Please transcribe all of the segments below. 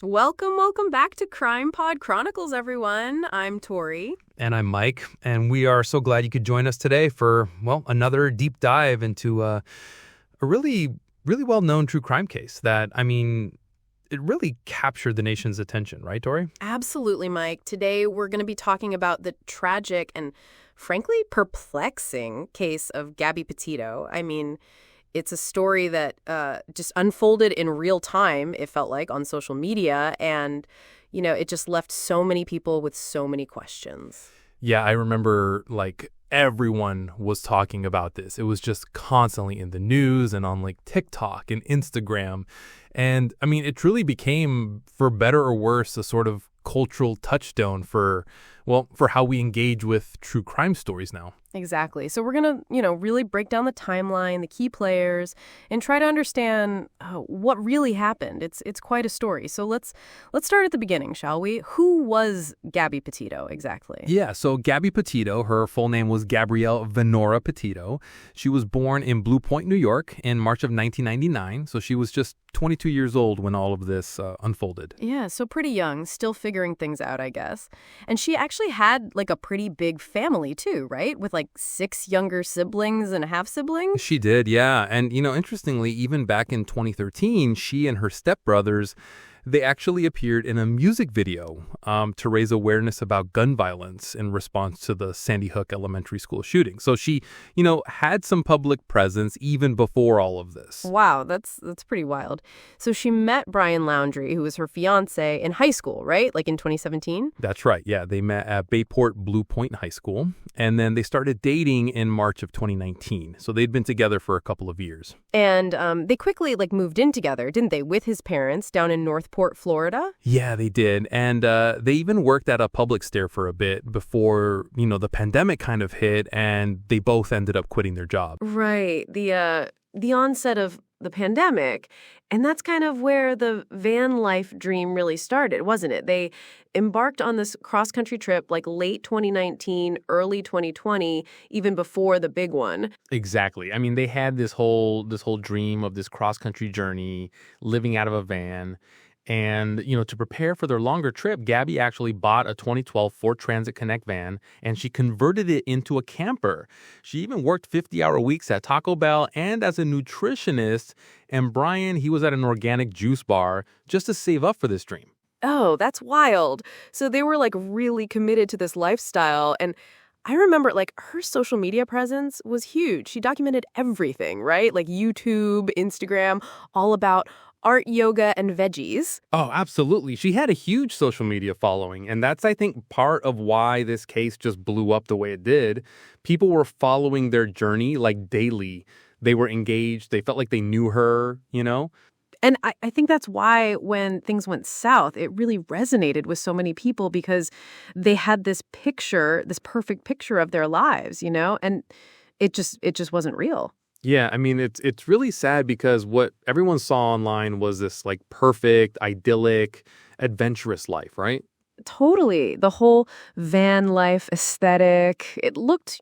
Welcome back to CrimePod Chronicles, everyone. I'm Tori. And I'm Mike, and we are so glad you could join us today for, another deep dive into a really well-known true crime case that, it really captured the nation's attention, right, Tori? Absolutely, Mike. Today we're going to be talking about the tragic and, frankly, perplexing case of Gabby Petito. It's a story that just unfolded in real time, it felt like, on social media. And, it just left so many people with so many questions. Yeah, I remember, everyone was talking about this. It was just constantly in the news and on, TikTok and Instagram. And, it truly became, for better or worse, a sort of cultural touchstone for how we engage with true crime stories now. Exactly. So we're going to, really break down the timeline, the key players, and try to understand what really happened. It's quite a story. So let's start at the beginning, shall we? Who was Gabby Petito exactly? Yeah, so Gabby Petito, her full name was Gabrielle Venora Petito. She was born in Blue Point, New York in March of 1999. So she was just 22 years old when all of this unfolded. Yeah, so pretty young, still figuring things out, I guess. And she actually had a pretty big family too, right? With 6 younger siblings and a half-sibling? She did, yeah. And, interestingly, even back in 2013, she and her stepbrothers, they actually appeared in a music video to raise awareness about gun violence in response to the Sandy Hook Elementary School shooting. So she, had some public presence even before all of this. Wow, that's pretty wild. So she met Brian Laundrie, who was her fiancé, in high school, right? In 2017? That's right, yeah. They met at Bayport Blue Point High School, and then they started dating in March of 2019. So they'd been together for a couple of years. And they quickly moved in together, didn't they, with his parents down in Northport, Florida? Yeah, they did. And they even worked at a Publix there for a bit before, the pandemic kind of hit, and they both ended up quitting their job. Right. The onset of the pandemic. And that's kind of where the van life dream really started, wasn't it? They embarked on this cross-country trip late 2019, early 2020, even before the big one. Exactly. They had this whole dream of this cross-country journey, living out of a van. And, to prepare for their longer trip, Gabby actually bought a 2012 Ford Transit Connect van, and she converted it into a camper. She even worked 50-hour weeks at Taco Bell and as a nutritionist. And Brian, he was at an organic juice bar just to save up for this dream. Oh, that's wild. So they were really committed to this lifestyle. And I remember her social media presence was huge. She documented everything, right? YouTube, Instagram, all about art, yoga, and veggies. Oh, absolutely. She had a huge social media following, and that's, I think, part of why this case just blew up the way it did. People were following their journey daily. They were engaged. They felt like they knew her, And I think that's why when things went south, it really resonated with so many people because they had this picture, this perfect picture of their lives, and it just wasn't real. Yeah, it's really sad because what everyone saw online was this perfect, idyllic, adventurous life, right? Totally. The whole van life aesthetic, it looked,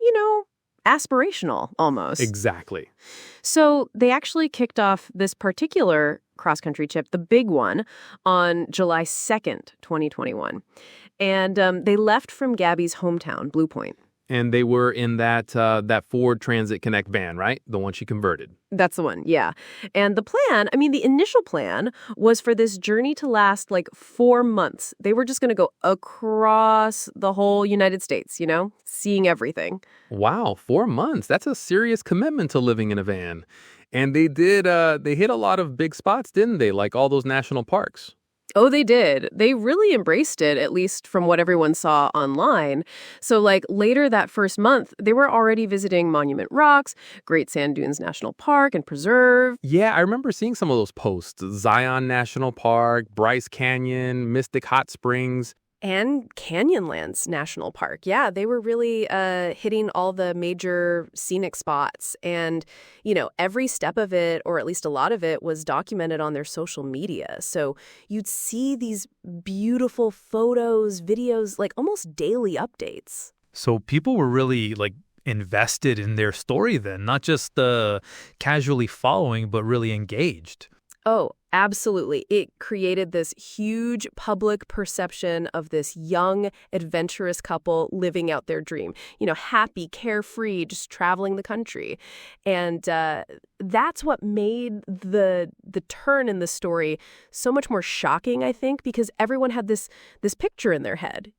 aspirational almost. Exactly. So they actually kicked off this particular cross-country trip, the big one, on July 2nd, 2021. And they left from Gabby's hometown, Blue Point. And they were in that Ford Transit Connect van, right? The one she converted. That's the one, yeah. And the plan, the initial plan was for this journey to last 4 months. They were just going to go across the whole United States, seeing everything. Wow, 4 months. That's a serious commitment to living in a van. And they did, they hit a lot of big spots, didn't they? All those national parks. Oh, they did. They really embraced it, at least from what everyone saw online. So later that first month, they were already visiting Monument Rocks, Great Sand Dunes National Park and Preserve. Yeah, I remember seeing some of those posts. Zion National Park, Bryce Canyon, Mystic Hot Springs. And Canyonlands National Park. Yeah, they were really hitting all the major scenic spots. And, every step of it, or at least a lot of it, was documented on their social media. So you'd see these beautiful photos, videos, almost daily updates. So people were really invested in their story then, not just casually following, but really engaged. Oh, absolutely. It created this huge public perception of this young, adventurous couple living out their dream. Happy, carefree, just traveling the country. And that's what made the turn in the story so much more shocking, I think, because everyone had this picture in their head,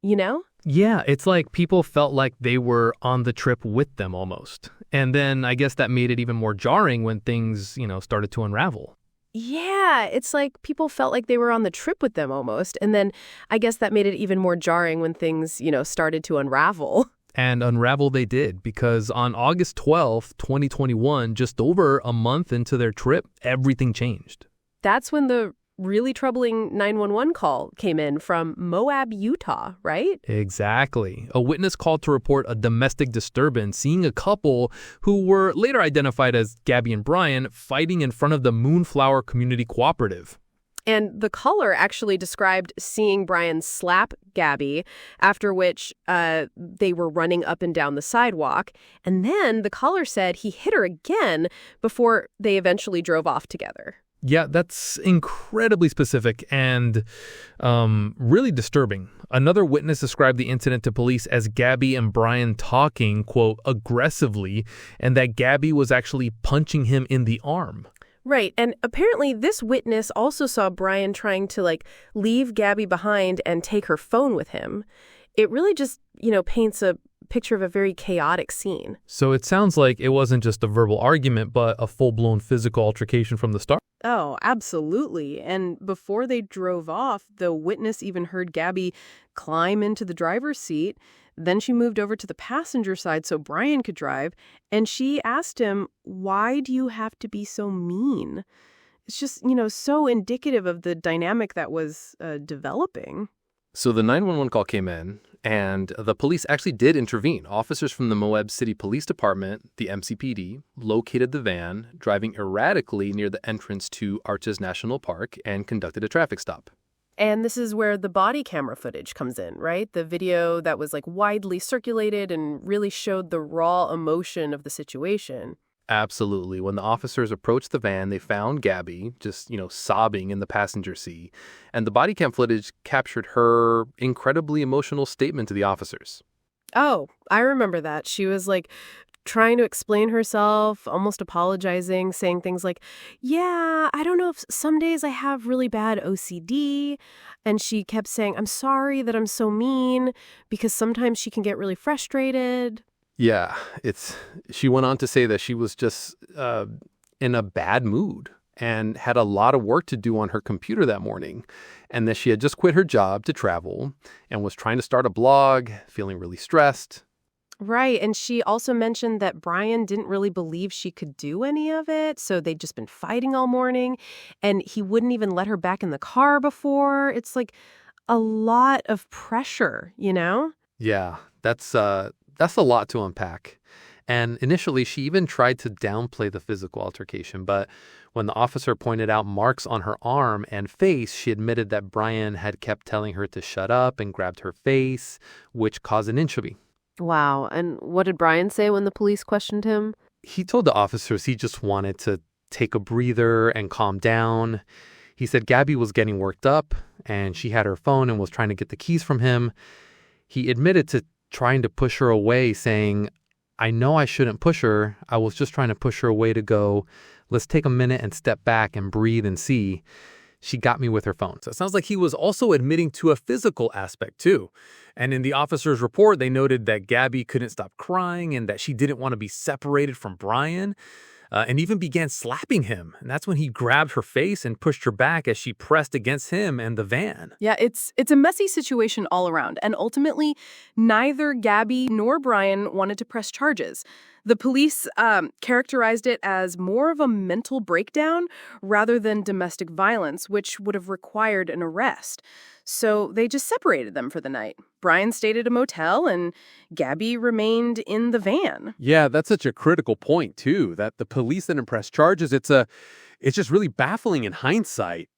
Yeah, it's like people felt like they were on the trip with them almost. And then I guess that made it even more jarring when things, started to unravel. Yeah, it's like people felt like they were on the trip with them almost. And then I guess that made it even more jarring when things, started to unravel. And unravel they did, because on August 12th, 2021, just over a month into their trip, everything changed. That's when the really troubling 911 call came in from Moab, Utah, right? Exactly. A witness called to report a domestic disturbance, seeing a couple who were later identified as Gabby and Brian fighting in front of the Moonflower Community Cooperative. And the caller actually described seeing Brian slap Gabby, after which they were running up and down the sidewalk. And then the caller said he hit her again before they eventually drove off together. Yeah, that's incredibly specific and really disturbing. Another witness described the incident to police as Gabby and Brian talking, quote, aggressively, and that Gabby was actually punching him in the arm. Right. And apparently this witness also saw Brian trying to, leave Gabby behind and take her phone with him. It really just, paints a picture of a very chaotic scene. So it sounds like it wasn't just a verbal argument, but a full-blown physical altercation from the start. Oh, absolutely. And before they drove off, the witness even heard Gabby climb into the driver's seat. Then she moved over to the passenger side so Brian could drive. And she asked him, "Why do you have to be so mean?" It's just, so indicative of the dynamic that was developing. So the 911 call came in, and the police actually did intervene. Officers from the Moab City Police Department, the MCPD, located the van driving erratically near the entrance to Arches National Park and conducted a traffic stop. And this is where the body camera footage comes in, right? The video that was widely circulated and really showed the raw emotion of the situation. Absolutely. When the officers approached the van, they found Gabby just, sobbing in the passenger seat. And the body cam footage captured her incredibly emotional statement to the officers. Oh, I remember that. She was trying to explain herself, almost apologizing, saying things like, "Yeah, I don't know if some days I have really bad OCD." And she kept saying, "I'm sorry that I'm so mean," because sometimes she can get really frustrated. Yeah, she went on to say that she was just in a bad mood and had a lot of work to do on her computer that morning, and that she had just quit her job to travel and was trying to start a blog, feeling really stressed. Right, and she also mentioned that Brian didn't really believe she could do any of it, so they'd just been fighting all morning, and he wouldn't even let her back in the car before. It's a lot of pressure, Yeah, that's a lot to unpack. And initially, she even tried to downplay the physical altercation, but when the officer pointed out marks on her arm and face, she admitted that Brian had kept telling her to shut up and grabbed her face, which caused an injury. Wow, and what did Brian say when the police questioned him? He told the officers he just wanted to take a breather and calm down. He said Gabby was getting worked up, and she had her phone and was trying to get the keys from him. He admitted to trying to push her away, saying, "I know I shouldn't push her. I was just trying to push her away to go, let's take a minute and step back and breathe and see. She got me with her phone." So it sounds like he was also admitting to a physical aspect, too. And in the officer's report, they noted that Gabby couldn't stop crying and that she didn't want to be separated from Brian, and even began slapping him. And that's when he grabbed her face and pushed her back as she pressed against him and the van. Yeah, it's a messy situation all around. And ultimately, neither Gabby nor Brian wanted to press charges. The police characterized it as more of a mental breakdown rather than domestic violence, which would have required an arrest. So they just separated them for the night. Brian stayed at a motel and Gabby remained in the van. Yeah, that's such a critical point, too, that the police didn't press charges. It's just really baffling in hindsight.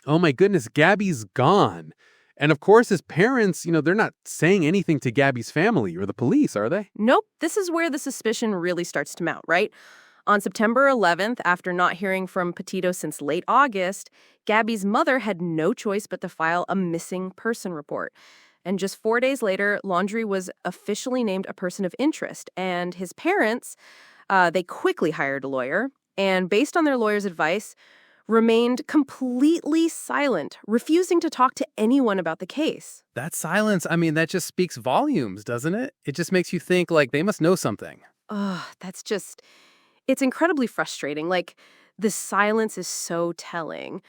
Oh, my goodness, Gabby's gone. And of course, his parents, they're not saying anything to Gabby's family or the police, are they? Nope, this is where the suspicion really starts to mount, right? On September 11th, after not hearing from Petito since late August, Gabby's mother had no choice but to file a missing person report. And just 4 days later, Laundrie was officially named a person of interest. And his parents, they quickly hired a lawyer. And based on their lawyer's advice, remained completely silent, refusing to talk to anyone about the case. That silence, I mean, that just speaks volumes, doesn't it? It just makes you think, like, they must know something. It's incredibly frustrating. Like, the silence is so telling.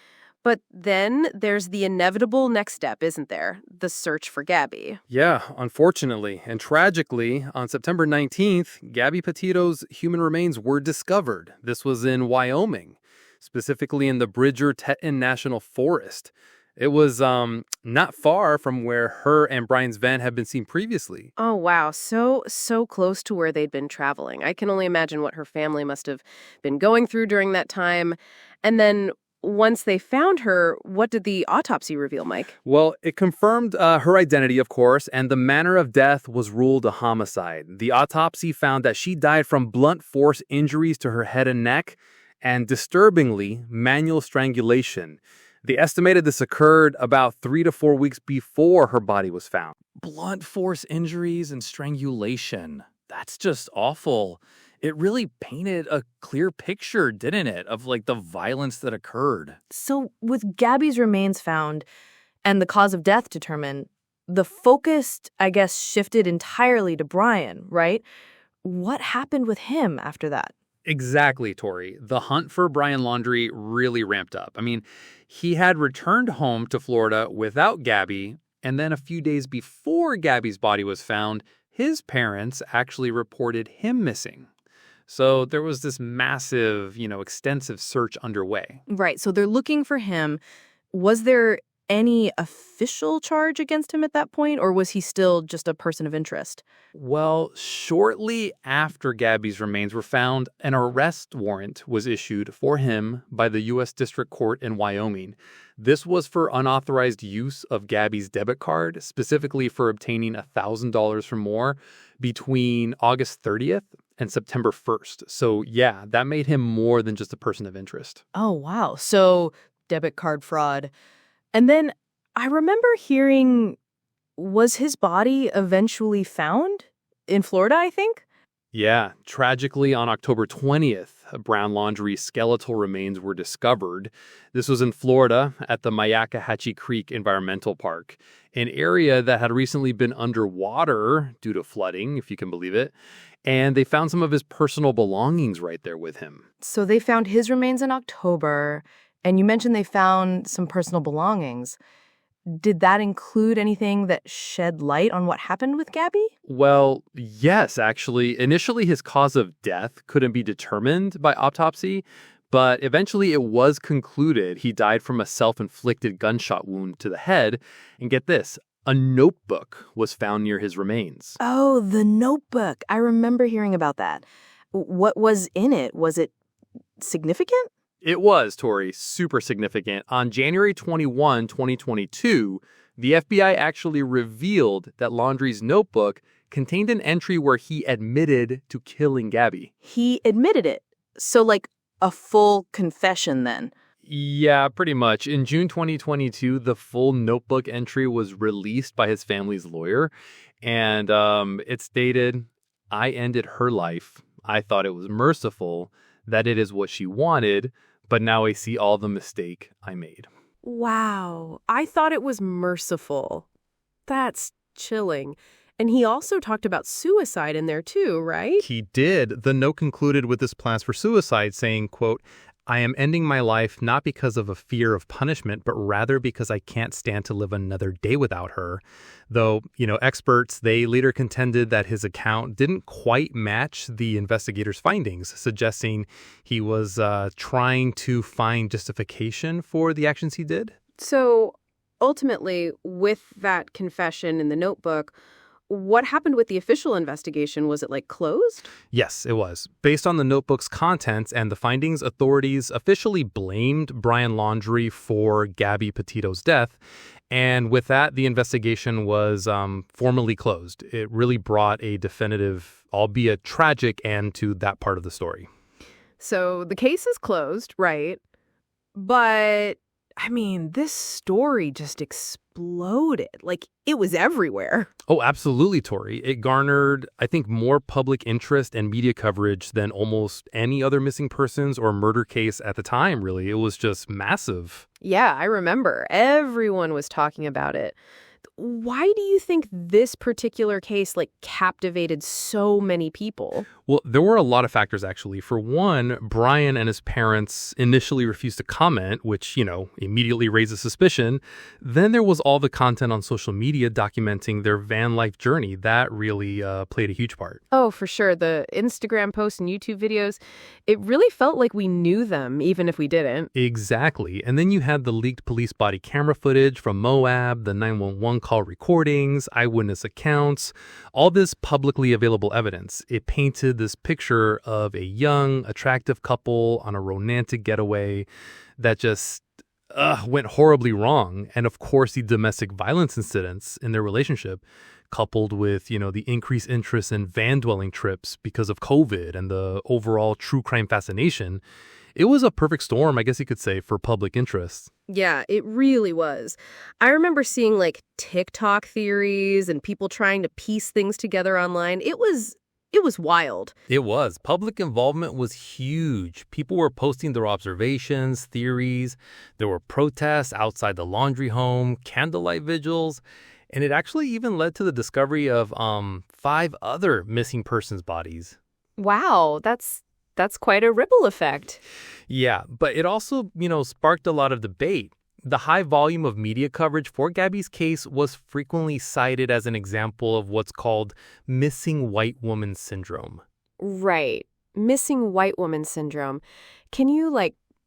But then there's the inevitable next step, isn't there? The search for Gabby. Yeah, unfortunately. And tragically, on September 19th, Gabby Petito's human remains were discovered. This was in Wyoming, specifically in the Bridger-Teton National Forest. It was not far from where her and Brian's van had been seen previously. Oh, wow. So close to where they'd been traveling. I can only imagine what her family must have been going through during that time. And then once they found her, what did the autopsy reveal, Mike? Well, it confirmed her identity, of course, and the manner of death was ruled a homicide. The autopsy found that she died from blunt force injuries to her head and neck, and disturbingly, manual strangulation. They estimated this occurred about 3 to 4 weeks before her body was found. Blunt force injuries and strangulation. That's just awful. It really painted a clear picture, didn't it, of like the violence that occurred. So with Gabby's remains found and the cause of death determined, the focus, I guess, shifted entirely to Brian, right? What happened with him after that? Exactly, Tori. The hunt for Brian Laundrie really ramped up. I mean, he had returned home to Florida without Gabby, and then a few days before Gabby's body was found, his parents actually reported him missing. So there was this massive, extensive search underway. Right. So they're looking for him. Was there any official charge against him at that point, or was he still just a person of interest? Well, shortly after Gabby's remains were found, an arrest warrant was issued for him by the U.S. District Court in Wyoming. This was for unauthorized use of Gabby's debit card, specifically for obtaining $1,000 or more between August 30th and September 1st. So yeah, that made him more than just a person of interest. Oh, wow. So debit card fraud. And then I remember hearing, was his body eventually found in Florida, I think? Yeah, tragically on October 20th, Brown Laundrie's skeletal remains were discovered. This was in Florida at the Myakkahatchee Creek Environmental Park, an area that had recently been underwater due to flooding, if you can believe it. And they found some of his personal belongings right there with him. So they found his remains in October, and you mentioned they found some personal belongings. Did that include anything that shed light on what happened with Gabby? Well, yes, actually. Initially, his cause of death couldn't be determined by autopsy, but eventually it was concluded he died from a self-inflicted gunshot wound to the head. And get this, a notebook was found near his remains. Oh, the notebook. I remember hearing about that. What was in it? Was it significant? It was, Tori, super significant. On January 21, 2022, the FBI actually revealed that Laundrie's notebook contained an entry where he admitted to killing Gabby. He admitted it. So like a full confession then. Yeah, pretty much. In June 2022, the full notebook entry was released by his family's lawyer. And it stated, "I ended her life. I thought it was merciful, that it is what she wanted. But now I see all the mistake I made." Wow. I thought it was merciful. That's chilling. And he also talked about suicide in there too, right? He did. The note concluded with his plans for suicide, saying, quote, "I am ending my life not because of a fear of punishment, but rather because I can't stand to live another day without her." Though, experts, they later contended that his account didn't quite match the investigators' findings, suggesting he was trying to find justification for the actions he did. So ultimately, with that confession in the notebook, what happened with the official investigation? Was it closed? Yes, it was. Based on the notebook's contents and the findings, authorities officially blamed Brian Laundrie for Gabby Petito's death. And with that, the investigation was formally closed. It really brought a definitive, albeit tragic, end to that part of the story. So the case is closed, right? But, I mean, this story just exploded. Like, it was everywhere. Oh, absolutely, Tori. It garnered, I think, more public interest and media coverage than almost any other missing persons or murder case at the time, really. It was just massive. Yeah, I remember. Everyone was talking about it. Why do you think this particular case, like, captivated so many people? Well, there were a lot of factors, actually. For one, Brian and his parents initially refused to comment, which, immediately raises suspicion. Then there was all the content on social media documenting their van life journey. That really played a huge part. Oh, for sure. The Instagram posts and YouTube videos, it really felt like we knew them, even if we didn't. Exactly. And then you had the leaked police body camera footage from Moab, the 911 call recordings, eyewitness accounts, all this publicly available evidence. It painted this picture of a young, attractive couple on a romantic getaway that just went horribly wrong. And of course, the domestic violence incidents in their relationship, coupled with, the increased interest in van dwelling trips because of COVID and the overall true crime fascination. It was a perfect storm, I guess you could say, for public interest. Yeah, it really was. I remember seeing like TikTok theories and people trying to piece things together online. It was wild. It was. Public involvement was huge. People were posting their observations, theories. There were protests outside the Laundrie home, candlelight vigils, and it actually even led to the discovery of 5 other missing persons' bodies. Wow, that's quite a ripple effect. Yeah, but it also, sparked a lot of debate. The high volume of media coverage for Gabby's case was frequently cited as an example of what's called missing white woman syndrome. Right. Missing white woman syndrome. Can you,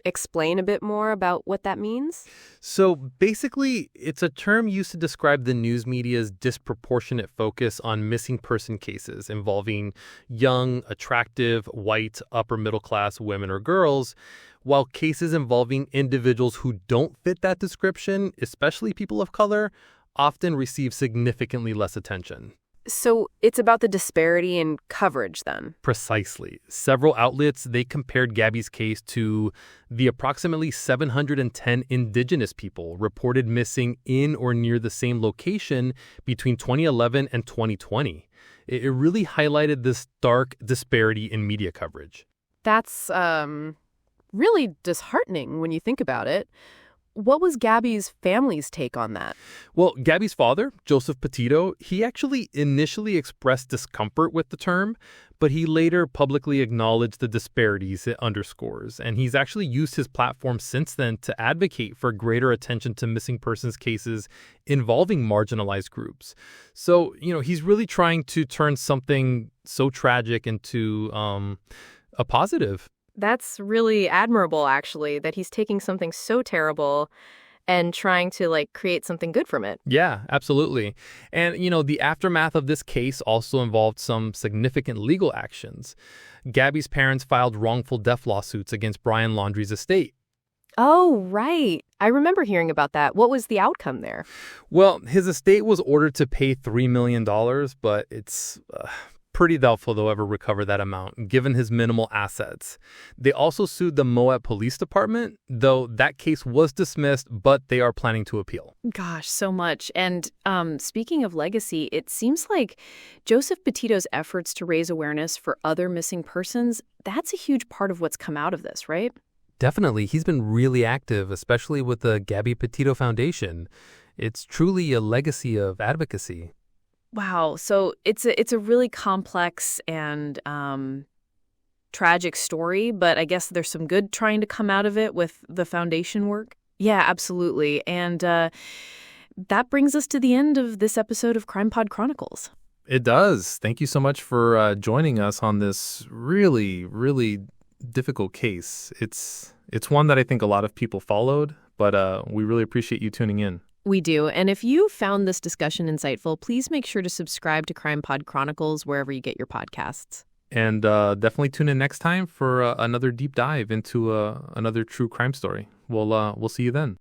explain a bit more about what that means? So basically, it's a term used to describe the news media's disproportionate focus on missing person cases involving young, attractive, white, upper middle class women or girls, while cases involving individuals who don't fit that description, especially people of color, often receive significantly less attention. So it's about the disparity in coverage then? Precisely. Several outlets, they compared Gabby's case to the approximately 710 indigenous people reported missing in or near the same location between 2011 and 2020. It really highlighted this stark disparity in media coverage. That's really disheartening when you think about it. What was Gabby's family's take on that? Well, Gabby's father, Joseph Petito, he actually initially expressed discomfort with the term, but he later publicly acknowledged the disparities it underscores. And he's actually used his platform since then to advocate for greater attention to missing persons cases involving marginalized groups. So, he's really trying to turn something so tragic into a positive. That's really admirable, actually, that he's taking something so terrible and trying to, create something good from it. Yeah, absolutely. And, the aftermath of this case also involved some significant legal actions. Gabby's parents filed wrongful death lawsuits against Brian Laundrie's estate. Oh, right. I remember hearing about that. What was the outcome there? Well, his estate was ordered to pay $3 million, but it's pretty doubtful they'll ever recover that amount, given his minimal assets. They also sued the Moab Police Department, though that case was dismissed, but they are planning to appeal. Gosh, so much. And speaking of legacy, it seems like Joseph Petito's efforts to raise awareness for other missing persons, that's a huge part of what's come out of this, right? Definitely. He's been really active, especially with the Gabby Petito Foundation. It's truly a legacy of advocacy. Wow. So it's a really complex and tragic story, but I guess there's some good trying to come out of it with the foundation work. Yeah, absolutely. And that brings us to the end of this episode of CrimePod Chronicles. It does. Thank you so much for joining us on this really, really difficult case. It's one that I think a lot of people followed, but we really appreciate you tuning in. We do. And if you found this discussion insightful, please make sure to subscribe to CrimePod Chronicles wherever you get your podcasts. And definitely tune in next time for another deep dive into another true crime story. We'll see you then.